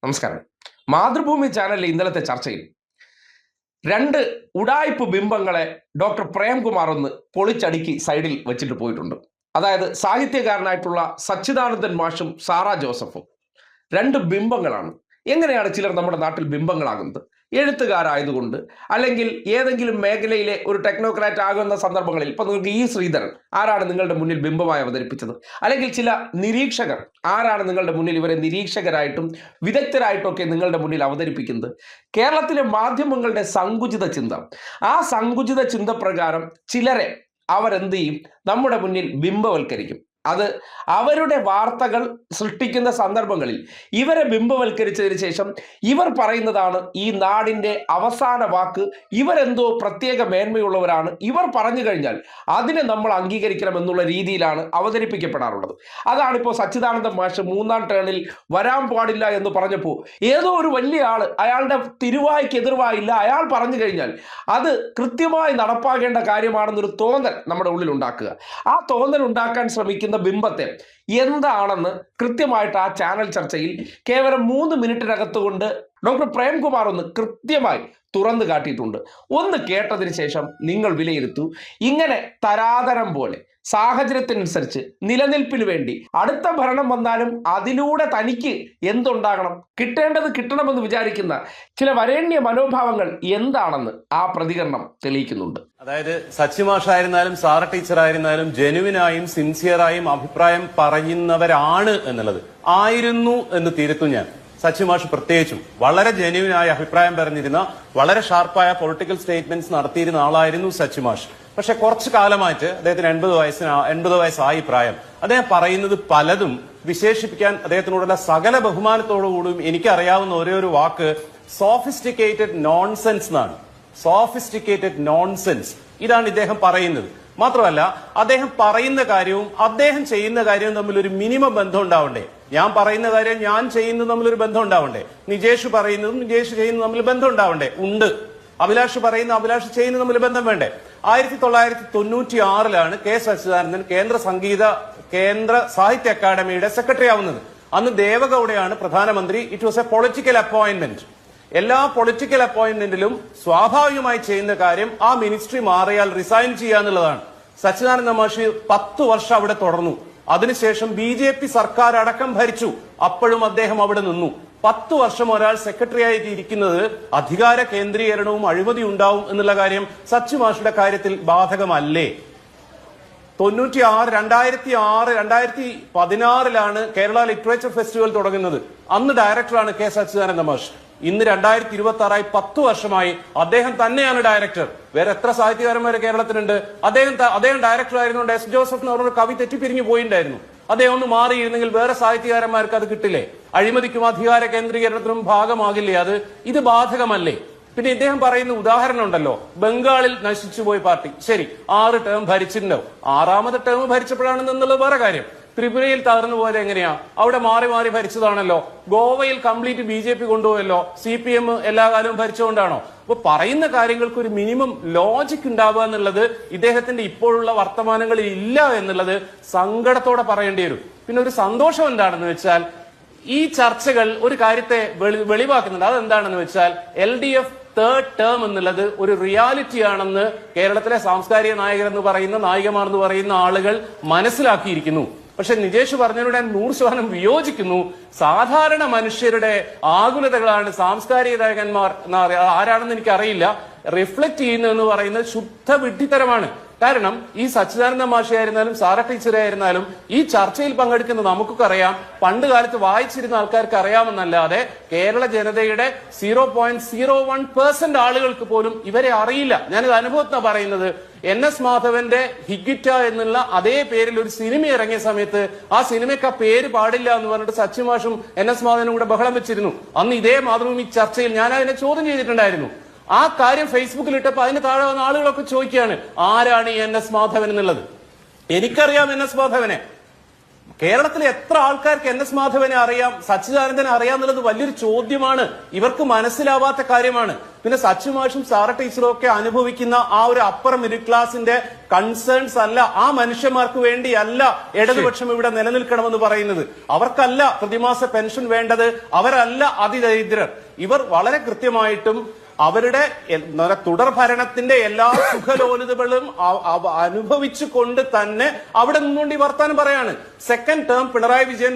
നമസ്കാരം. മാതൃഭൂമി ചാനലിലെ ഇന്നലത്തെ ചർച്ചയിൽ രണ്ട് ഉഡായിപ്പ് ബിംബങ്ങളെ ഡോക്ടർ പ്രേംകുമാർ ഒന്ന് പൊളിച്ചടുക്കി സൈഡിൽ വെച്ചിട്ട് പോയിട്ടുണ്ട്. അതായത് സാഹിത്യകാരനായിട്ടുള്ള സച്ചിദാനന്ദൻ മാഷും സാറ ജോസഫും രണ്ട് ബിംബങ്ങളാണ്. എങ്ങനെയാണ് ചിലർ നമ്മുടെ നാട്ടിൽ ബിംബങ്ങളാകുന്നത്? എഴുത്തുകാരായതുകൊണ്ട്, അല്ലെങ്കിൽ ഏതെങ്കിലും മേഖലയിലെ ഒരു ടെക്നോക്രാറ്റ് ആകുന്ന സന്ദർഭങ്ങളിൽ. ഇപ്പൊ നിങ്ങൾക്ക് ഈ ശ്രീധരൻ ആരാണ് നിങ്ങളുടെ മുന്നിൽ ബിംബമായി അവതരിപ്പിച്ചത്? അല്ലെങ്കിൽ ചില നിരീക്ഷകർ ആരാണ് നിങ്ങളുടെ മുന്നിൽ ഇവരെ നിരീക്ഷകരായിട്ടും വിദഗ്ധരായിട്ടും ഒക്കെ നിങ്ങളുടെ മുന്നിൽ അവതരിപ്പിക്കുന്നത്? കേരളത്തിലെ മാധ്യമങ്ങളുടെ സങ്കുചിത ചിന്ത, ആ സങ്കുചിത ചിന്ത പ്രകാരം ചിലരെ അവരെന്ത് ചെയ്യും? നമ്മുടെ മുന്നിൽ ബിംബവൽക്കരിക്കും. അത് അവരുടെ വാർത്തകൾ സൃഷ്ടിക്കുന്ന സന്ദർഭങ്ങളിൽ ഇവരെ ബിംബവൽക്കരിച്ചതിന് ശേഷം ഇവർ പറയുന്നതാണ് ഈ നാടിൻ്റെ അവസാന വാക്ക്, ഇവരെന്തോ പ്രത്യേക മേന്മയുള്ളവരാണ്, ഇവർ പറഞ്ഞു കഴിഞ്ഞാൽ അതിനെ നമ്മൾ അംഗീകരിക്കണം എന്നുള്ള രീതിയിലാണ് അവതരിപ്പിക്കപ്പെടാറുള്ളത്. അതാണിപ്പോൾ സച്ചിദാനന്ദൻ മാഷ് മൂന്നാം ടേണിൽ വരാൻ പാടില്ല എന്ന് പറഞ്ഞപ്പോൾ ഏതോ ഒരു വലിയ ആള്, അയാളുടെ തിരുവായ്ക്ക് എതിർവായില്ല, അയാൾ പറഞ്ഞു കഴിഞ്ഞാൽ അത് കൃത്യമായി നടപ്പാകേണ്ട കാര്യമാണെന്നൊരു തോന്നൽ നമ്മുടെ ഉള്ളിൽ ഉണ്ടാക്കുക. ആ തോന്നൽ ഉണ്ടാക്കാൻ ശ്രമിക്കുന്ന ബിംബത്തെ എന്താണെന്ന് കൃത്യമായിട്ട് ആ ചാനൽ ചർച്ചയിൽ കേവലം 3 മിനിറ്റിനകത്ത് കൊണ്ട് ഡോക്ടർ പ്രേംകുമാർ ഒന്ന് കൃത്യമായി തുറന്നു കാട്ടിയിട്ടുണ്ട്. ഒന്ന് കേട്ടതിന് ശേഷം നിങ്ങൾ വിലയിരുത്തൂ. ഇങ്ങനെ തരാതരം പോലെ സാഹചര്യത്തിനനുസരിച്ച് നിലനിൽപ്പിന് വേണ്ടി അടുത്ത ഭരണം വന്നാലും അതിലൂടെ തനിക്ക് എന്തുണ്ടാകണം, കിട്ടേണ്ടത് കിട്ടണമെന്ന് വിചാരിക്കുന്ന ചില വരേണ്യ മനോഭാവങ്ങൾ എന്താണെന്ന് ആ പ്രതികരണം തെളിയിക്കുന്നുണ്ട്. അതായത് സച്ചിമാഷായിരുന്നാലും സാറ ടീച്ചറായിരുന്നാലും ജെനുവിനായും സിൻസിയറായും അഭിപ്രായം പറയുന്നവരാണ് എന്നുള്ളത് ആയിരുന്നു എന്ന് തിരുത്തും ഞാൻ. സച്ചിമാഷ് പ്രത്യേകിച്ചും വളരെ ജെന്യുവിനായ അഭിപ്രായം പറഞ്ഞിരുന്ന, വളരെ ഷാർപ്പായ പൊളിറ്റിക്കൽ സ്റ്റേറ്റ്മെന്റ്സ് നടത്തിയിരുന്ന ആളായിരുന്നു സച്ചിമാഷ്. പക്ഷെ കുറച്ചു കാലമായിട്ട് അദ്ദേഹത്തിന് 80 വയസ്സായി പ്രായം. അദ്ദേഹം പറയുന്നത് പലതും വിശേഷിപ്പിക്കാൻ അദ്ദേഹത്തിനോടുള്ള സകല ബഹുമാനത്തോടുകൂടിയും എനിക്കറിയാവുന്ന ഒരേ ഒരു വാക്ക് സോഫിസ്റ്റിക്കേറ്റഡ് നോൺസെൻസ് എന്നാണ്. സോഫിസ്റ്റിക്കേറ്റഡ് നോൺസെൻസ്, ഇതാണ് ഇദ്ദേഹം പറയുന്നത്. മാത്രമല്ല, അദ്ദേഹം പറയുന്ന കാര്യവും അദ്ദേഹം ചെയ്യുന്ന കാര്യവും തമ്മിൽ ഒരു മിനിമം ബന്ധം ഉണ്ടാവണ്ടേ? ഞാൻ പറയുന്ന കാര്യം ഞാൻ ചെയ്യുന്നത് തമ്മിലൊരു ബന്ധം ഉണ്ടാവണ്ടേ? നിജേഷ് പറയുന്നതും നിജേഷ് ചെയ്യുന്നതും തമ്മിൽ ബന്ധം ഉണ്ടാവണ്ടേ? ഉണ്ട്. അഭിലാഷ് പറയുന്ന അഭിലാഷ് ചെയ്യുന്നത് തമ്മിൽ ബന്ധം വേണ്ടേ? 1996 കെ സച്ചിദാനന്ദൻ കേന്ദ്ര സാഹിത്യ അക്കാദമിയുടെ സെക്രട്ടറി ആവുന്നത്. അന്ന് ദേവഗൌഡയാണ് പ്രധാനമന്ത്രി. It was A political appointment. എല്ലാ പൊളിറ്റിക്കൽ അപ്പോയിന്റ്മെന്റിലും സ്വാഭാവികമായി ചെയ്യുന്ന കാര്യം ആ മിനിസ്ട്രി മാറിയാൽ റിസൈൻ ചെയ്യുക എന്നുള്ളതാണ്. സച്ചിദാനന്ദ മാഷി 10 വർഷം അവിടെ തുടർന്നു. അതിനുശേഷം BJP സർക്കാർ അടക്കം ഭരിച്ചു. അപ്പോഴും അദ്ദേഹം അവിടെ നിന്നു. 10 വർഷം ഒരാൾ സെക്രട്ടറി ആയിട്ട് ഇരിക്കുന്നത് അധികാര കേന്ദ്രീകരണവും അഴിമതി ഉണ്ടാവും എന്നുള്ള കാര്യം സച്ചിമാഷിയുടെ കാര്യത്തിൽ ബാധകമല്ലേ? 2016 കേരള ലിറ്ററേച്ചർ ഫെസ്റ്റിവൽ തുടങ്ങുന്നത്. അന്ന് ഡയറക്ടറാണ് കെ സച്ചിദാനന്ദ മാഷ്. ഇന്ന് 2026 10 വർഷമായി അദ്ദേഹം തന്നെയാണ് ഡയറക്ടർ. വേറെ എത്ര സാഹിത്യകാരന്മാരെ കേരളത്തിലുണ്ട്? അദ്ദേഹം ഡയറക്ടർ ആയിരുന്നുകൊണ്ട് എസ് ജോസഫ് എന്ന് പറഞ്ഞ കവി തെറ്റിപ്പിരിഞ്ഞു പോയിട്ടുണ്ടായിരുന്നു. അദ്ദേഹം ഒന്ന് മാറിയിരുന്നെങ്കിൽ വേറെ സാഹിത്യകാരന്മാർക്ക് അത് കിട്ടില്ലേ? അഴിമതിക്കും അധികാര കേന്ദ്രീകരണത്തിനും ഭാഗമാകില്ലേ അത്? ഇത് ബാധകമല്ലേ? പിന്നെ ഇദ്ദേഹം പറയുന്ന ഉദാഹരണം ഉണ്ടല്ലോ, ബംഗാളിൽ നശിച്ചുപോയ പാർട്ടി. ശരി, 6 ടേം ഭരിച്ചിട്ടുണ്ടാവും. 6ാമത്തെ ടേം ഭരിച്ചപ്പോഴാണെന്നുള്ളത് വേറെ കാര്യം. ത്രിപുരയിൽ തകർന്നു പോലെ എങ്ങനെയാ? അവിടെ മാറി മാറി ഭരിച്ചതാണല്ലോ. ഗോവയിൽ കംപ്ലീറ്റ് BJP കൊണ്ടുപോയല്ലോ. CPM എല്ലാ കാലവും ഭരിച്ചുകൊണ്ടാണോ? അപ്പൊ പറയുന്ന കാര്യങ്ങൾക്ക് ഒരു മിനിമം ലോജിക് ഉണ്ടാവുക എന്നുള്ളത് ഇദ്ദേഹത്തിന്റെ ഇപ്പോഴുള്ള വർത്തമാനങ്ങളിൽ ഇല്ല എന്നുള്ളത് സങ്കടത്തോടെ പറയേണ്ടി വരും. പിന്നെ ഒരു സന്തോഷം എന്താണെന്ന് വെച്ചാൽ ഈ ചർച്ചകൾ ഒരു കാര്യത്തെ വെളിവാക്കുന്നുണ്ട്. അതെന്താണെന്ന് വെച്ചാൽ LDF തേർഡ് ടേം എന്നുള്ളത് ഒരു റിയാലിറ്റി ആണെന്ന് കേരളത്തിലെ സാംസ്കാരിക നായകരെന്ന് പറയുന്ന നായികമാർ എന്ന് പറയുന്ന ആളുകൾ മനസ്സിലാക്കിയിരിക്കുന്നു. പക്ഷെ നിജേഷ് പറഞ്ഞതിനോട് ഞാൻ 100% വിയോജിക്കുന്നു. സാധാരണ മനുഷ്യരുടെ ആകുലതകളാണ് സാംസ്കാരിക നായകന്മാർ ആരാണെന്ന് എനിക്കറിയില്ല റിഫ്ലക്ട് ചെയ്യുന്നതെന്ന് പറയുന്നത് ശുദ്ധ വിഡ്ഢിത്തരമാണ്. കാരണം ഈ സച്ചിദാനന്ദ മാഷയായിരുന്നാലും സാറ ടീച്ചറായിരുന്നാലും ഈ ചർച്ചയിൽ പങ്കെടുക്കുന്ന നമുക്കൊക്കെ അറിയാം, പണ്ട് കാലത്ത് വായിച്ചിരുന്ന ആൾക്കാർക്ക് അറിയാമെന്നല്ലാതെ കേരള ജനതയുടെ 0.01% ആളുകൾക്ക് പോലും ഇവരെ അറിയില്ല. ഞാനിത് അനുഭവത്തിനാണ് പറയുന്നത്. NS മാധവന്റെ ഹിഗ്വിറ്റ എന്നുള്ള അതേ പേരിൽ ഒരു സിനിമ ഇറങ്ങിയ സമയത്ത് ആ സിനിമയ്ക്ക് ആ പേര് പാടില്ല എന്ന് പറഞ്ഞിട്ട് സച്ചിമാഷും NS മാധവനും കൂടെ ബഹളം വെച്ചിരുന്നു. അന്ന് ഇതേ മാതൃഭൂമി ചർച്ചയിൽ ഞാൻ അതിനെ ചോദ്യം ചെയ്തിട്ടുണ്ടായിരുന്നു. ആ കാര്യം ഫേസ്ബുക്കിൽ ഇട്ടപ്പോൾ അതിന് താഴെ വന്ന ആളുകളൊക്കെ ചോദിക്കുകയാണ്, ആരാണ് ഈ NS മാധവൻ എന്നുള്ളത്? എനിക്കറിയാം NS മാധവനെ. കേരളത്തിലെ എത്ര ആൾക്കാർക്ക് എൻ എസ് മാധവനെ അറിയാം, സച്ചിദാനന്ദനെ അറിയാം എന്നുള്ളത് വലിയൊരു ചോദ്യമാണ്. ഇവർക്ക് മനസ്സിലാവാത്ത കാര്യമാണ്. പിന്നെ സച്ചു മാഷും സാറ ടീച്ചറും ഒക്കെ അനുഭവിക്കുന്ന ആ ഒരു അപ്പർ മിഡിൽ ക്ലാസിന്റെ കൺസേൺസ് അല്ല, ആ മനുഷ്യന്മാർക്ക് വേണ്ടിയല്ല ഇടതുപക്ഷം ഇവിടെ നിലനിൽക്കണമെന്ന് പറയുന്നത്. അവർക്കല്ല പ്രതിമാസ പെൻഷൻ വേണ്ടത്, അവരല്ല അതിദരിദ്രർ. ഇവർ വളരെ കൃത്യമായിട്ടും അവരുടെ തുടർ ഭരണത്തിന്റെ എല്ലാ സുഖലോലുതകളും അനുഭവിച്ചുകൊണ്ട് തന്നെ അവിടെ നിന്നുകൊണ്ട് ഈ വർത്താനം പറയാണ്. സെക്കൻഡ് ടേം പിണറായി വിജയൻ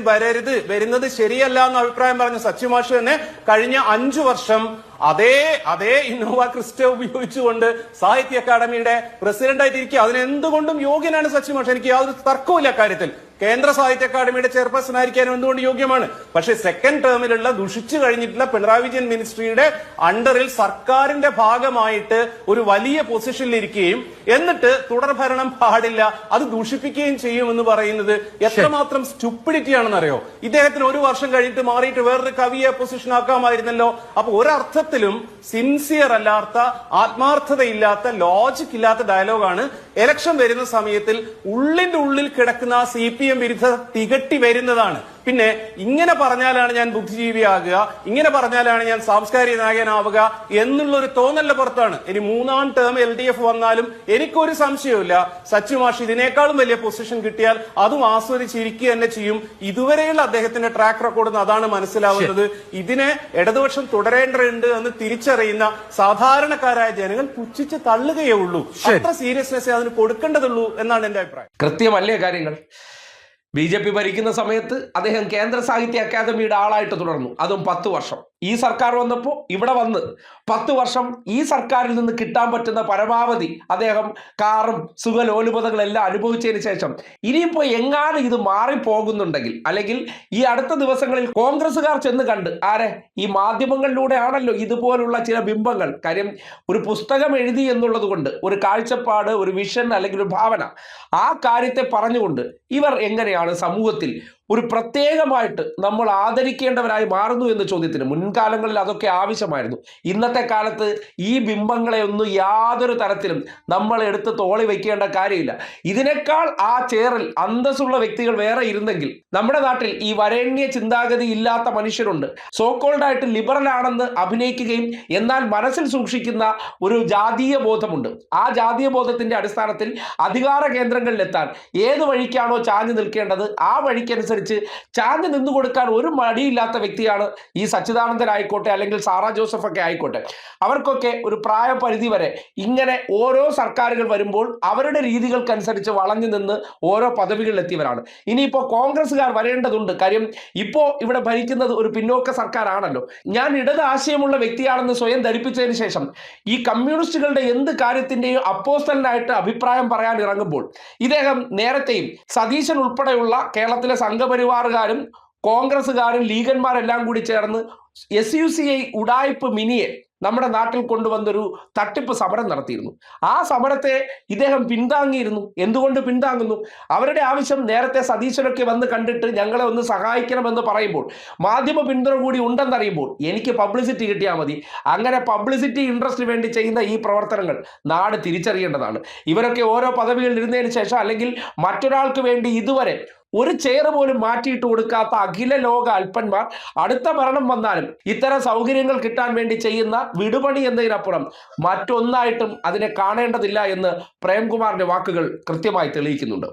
വരുന്നത് ശരിയല്ല എന്ന അഭിപ്രായം പറഞ്ഞ സച്ചിമാഷ് തന്നെ കഴിഞ്ഞ 5 വർഷം അതേ ഇന്നോവ ക്രിസ്റ്റ ഉപയോഗിച്ചുകൊണ്ട് സാഹിത്യ അക്കാദമിയുടെ പ്രസിഡന്റായിട്ട് ഇരിക്കുക. അതിനെന്തുകൊണ്ടും യോഗ്യനാണ് സച്ചിമാഷ്. എനിക്ക് യാതൊരു തർക്കവുമില്ല കാര്യത്തിൽ. കേന്ദ്ര സാഹിത്യ അക്കാദമിയുടെ ചെയർപേഴ്സൺ ആയിരിക്കാനും എന്തുകൊണ്ട് യോഗ്യമാണ്. പക്ഷെ സെക്കൻഡ് ടേമിലുള്ള ദുഷിച്ചു കഴിഞ്ഞിട്ടുള്ള പിണറായി വിജയൻ മിനിസ്ട്രിയുടെ അണ്ടറിൽ സർക്കാരിന്റെ ഭാഗമായിട്ട് ഒരു വലിയ പൊസിഷനിൽ ഇരിക്കുകയും എന്നിട്ട് തുടർഭരണം പാടില്ല, അത് ദൂഷിപ്പിക്കുകയും ചെയ്യുമെന്ന് പറയുന്നത് എത്രമാത്രം സ്റ്റുപ്പിഡിറ്റി ആണെന്നറിയോ. ഇദ്ദേഹത്തിന് 1 വർഷം കഴിഞ്ഞിട്ട് മാറിയിട്ട് വേറൊരു കവിയെ പൊസിഷൻ ആക്കാമായിരുന്നല്ലോ. അപ്പൊ ഒരർത്ഥത്തിലും സിൻസിയർ അല്ലാത്ത, ആത്മാർത്ഥതയില്ലാത്ത, ലോജിക് ഇല്ലാത്ത ഡയലോഗാണ്. ഇലക്ഷൻ വരുന്ന സമയത്തിൽ ഉള്ളിന്റെ ഉള്ളിൽ കിടക്കുന്ന CPM വിരുദ്ധ തികട്ടി വരുന്നതാണ്. പിന്നെ ഇങ്ങനെ പറഞ്ഞാലാണ് ഞാൻ ബുദ്ധിജീവിയാകുക, ഇങ്ങനെ പറഞ്ഞാലാണ് ഞാൻ സാംസ്കാരിക നായകനാവുക എന്നുള്ളൊരു തോന്നലിന്റെ പുറത്താണ്. ഇനി 3ാം ടേം LDF വന്നാലും എനിക്കൊരു സംശയവുമില്ല, സച്ചുമാഷ് ഇതിനേക്കാളും വലിയ പൊസിഷൻ കിട്ടിയാൽ അതും ആസ്വദിച്ചിരിക്കുക തന്നെ ചെയ്യും. ഇതുവരെയുള്ള അദ്ദേഹത്തിന്റെ ട്രാക്ക് റെക്കോർഡ് അതാണ് മനസ്സിലാവുന്നത്. ഇതിനെ ഇടതുപക്ഷം തുടരേണ്ടതുണ്ട് എന്ന് തിരിച്ചറിയുന്ന സാധാരണക്കാരായ ജനങ്ങൾ പുച്ഛിച്ച് തള്ളുകയേ ഉള്ളൂ. അത്ര സീരിയസ്നെസ് അതിന് കൊടുക്കേണ്ടതുള്ളൂ എന്നാണ് എന്റെ അഭിപ്രായം. കൃത്യമല്ലേ കാര്യങ്ങൾ? BJP ഭരിക്കുന്ന സമയത്ത് അദ്ദേഹം കേന്ദ്ര സാഹിത്യ അക്കാദമിയുടെ ആളായിട്ട് തുടർന്നു, അതും 10 വർഷം. ഈ സർക്കാർ വന്നപ്പോൾ ഇവിടെ വന്ന് 10 വർഷം ഈ സർക്കാരിൽ നിന്ന് കിട്ടാൻ പറ്റുന്ന പരമാവധി അദ്ദേഹം കാറും സുഖലോലുപതകളെല്ലാം അനുഭവിച്ചതിന് ശേഷം ഇനിയിപ്പോൾ എങ്ങാനും ഇത് മാറിപ്പോകുന്നുണ്ടെങ്കിൽ, അല്ലെങ്കിൽ ഈ അടുത്ത ദിവസങ്ങളിൽ കോൺഗ്രസ്സുകാർ ചെന്ന് കണ്ട് ഈ മാധ്യമങ്ങളിലൂടെ ആണല്ലോ ഇതുപോലുള്ള ചില ബിംബങ്ങൾ, കാര്യം ഒരു പുസ്തകം എഴുതി എന്നുള്ളത് കൊണ്ട് ഒരു കാഴ്ചപ്പാട്, ഒരു വിഷൻ അല്ലെങ്കിൽ ഒരു ഭാവന, ആ കാര്യത്തെ പറഞ്ഞുകൊണ്ട് ഇവർ എങ്ങനെയാണ് സമൂഹത്തിൽ ഒരു പ്രത്യേകമായിട്ട് നമ്മൾ ആദരിക്കേണ്ടവരായി മാറുന്നു എന്ന ചോദ്യത്തിന് മുൻകാലങ്ങളിൽ അതൊക്കെ ആവശ്യമായിരുന്നു. ഇന്നത്തെ കാലത്ത് ഈ ബിംബങ്ങളെ ഒന്നും യാതൊരു തരത്തിലും നമ്മൾ എടുത്ത് തോളി വയ്ക്കേണ്ട കാര്യമില്ല. ഇതിനേക്കാൾ ആ ചേറിൽ അന്തസ്സുള്ള വ്യക്തികൾ വേറെ ഇരുന്നെങ്കിൽ, നമ്മുടെ നാട്ടിൽ ഈ വരേണ്യ ചിന്താഗതി ഇല്ലാത്ത മനുഷ്യരുണ്ട്. സോക്കോൾഡായിട്ട് ലിബറൽ ആണെന്ന് അഭിനയിക്കുകയും എന്നാൽ മനസ്സിൽ സൂക്ഷിക്കുന്ന ഒരു ജാതീയ ബോധമുണ്ട്. ആ ജാതീയ ബോധത്തിന്റെ അടിസ്ഥാനത്തിൽ അധികാര കേന്ദ്രങ്ങളിലെത്താൻ ഏത് വഴിക്കാണോ ചാഞ്ഞു നിൽക്കേണ്ടത് ആ വഴിക്കനുസരിച്ച് ചാഞ്ഞു നിന്നു കൊടുക്കാൻ ഒരു മടിയില്ലാത്ത വ്യക്തിയാണ് ഈ സച്ചിദാനന്ദൻ ആയിക്കോട്ടെ, അല്ലെങ്കിൽ സാറ ജോസഫ് ഒക്കെ ആയിക്കോട്ടെ. അവർക്കൊക്കെ ഒരു പ്രായപരിധി വരെ ഇങ്ങനെ ഓരോ സർക്കാരുകൾ വരുമ്പോൾ അവരുടെ രീതികൾക്കനുസരിച്ച് വളഞ്ഞു നിന്ന് ഓരോ പദവികളിലെത്തിയവരാണ്. ഇനിയിപ്പോൾ കോൺഗ്രസ്സുകാർ വരേണ്ടതുണ്ട്. കാര്യം ഇപ്പോൾ ഇവിടെ ഭരിക്കുന്നത് ഒരു പിന്നോക്ക സർക്കാരാണല്ലോ. ഞാൻ ഇടത് ആശയമുള്ള വ്യക്തിയാണെന്ന് സ്വയം ധരിപ്പിച്ചതിന് ശേഷം ഈ കമ്മ്യൂണിസ്റ്റുകളുടെ എന്ത് കാര്യത്തിന്റെയും അപ്പോസ്റ്റലിനായിട്ട് അഭിപ്രായം പറയാൻ ഇറങ്ങുമ്പോൾ ഇദ്ദേഹം നേരത്തെയും സതീശൻ ഉൾപ്പെടെയുള്ള കേരളത്തിലെ സംഘപരിവാറുകാരും കോൺഗ്രസ്സുകാരും ലീഗന്മാരെല്ലാം കൂടി ചേർന്ന് SUCI ഉഡായിപ്പ് മിനിയെ നമ്മുടെ നാട്ടിൽ കൊണ്ടുവന്നൊരു തട്ടിപ്പ് സമരം നടത്തിയിരുന്നു. ആ സമരത്തെ ഇദ്ദേഹം പിന്താങ്ങിയിരുന്നു. എന്തുകൊണ്ട് പിന്താങ്ങുന്നു? അവരുടെ ആവശ്യം നേരത്തെ സതീശനൊക്കെ വന്ന് കണ്ടിട്ട് ഞങ്ങളെ ഒന്ന് സഹായിക്കണമെന്ന് പറയുമ്പോൾ, മാധ്യമ പിന്തുണ കൂടി ഉണ്ടെന്നറിയുമ്പോൾ എനിക്ക് പബ്ലിസിറ്റി കിട്ടിയാൽ മതി. അങ്ങനെ പബ്ലിസിറ്റി ഇൻട്രസ്റ്റിന് വേണ്ടി ചെയ്യുന്ന ഈ പ്രവർത്തനങ്ങൾ നാട് തിരിച്ചറിയേണ്ടതാണ്. ഇവരൊക്കെ ഓരോ പദവികളിൽ ഇരുന്നതിന് ശേഷം, അല്ലെങ്കിൽ മറ്റൊരാൾക്ക് വേണ്ടി ഇതുവരെ ഒരു ചെയർ പോലും മാറ്റിയിട്ട് കൊടുക്കാത്ത അഖില ലോക അല്പന്മാർ അടുത്ത ഭരണം വന്നാലും ഇത്തരം സൗകര്യങ്ങൾ കിട്ടാൻ വേണ്ടി ചെയ്യുന്ന വിടുപണി എന്നതിനപ്പുറം മറ്റൊന്നായിട്ടും അതിനെ കാണേണ്ടതില്ല എന്ന് പ്രേംകുമാറിന്റെ വാക്കുകൾ കൃത്യമായി തെളിയിക്കുന്നുണ്ട്.